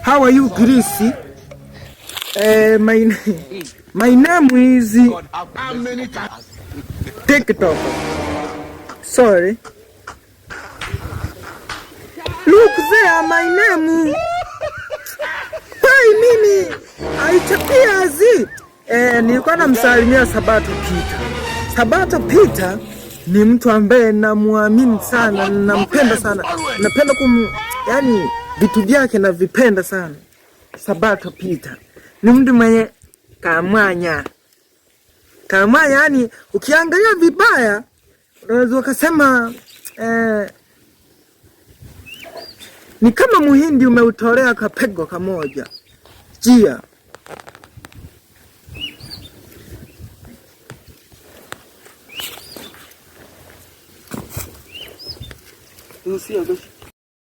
How are you, Gracie? My name is TikTok. Sorry. Look there, my name. Pai mimi aichapia zi. Nilikuwa namsalimia Sabato Peter. Sabato Peter ni mtu ambaye namuamini sana, nampenda sana. Napenda yani vitu vyake na vipenda sana. Sabato Peter ni mtu mwenye kamwanya. Yani ukiangalia vibaya unaweza ukasema ni kama muhindi umeutolea kapego kamoja. Jia. Usiya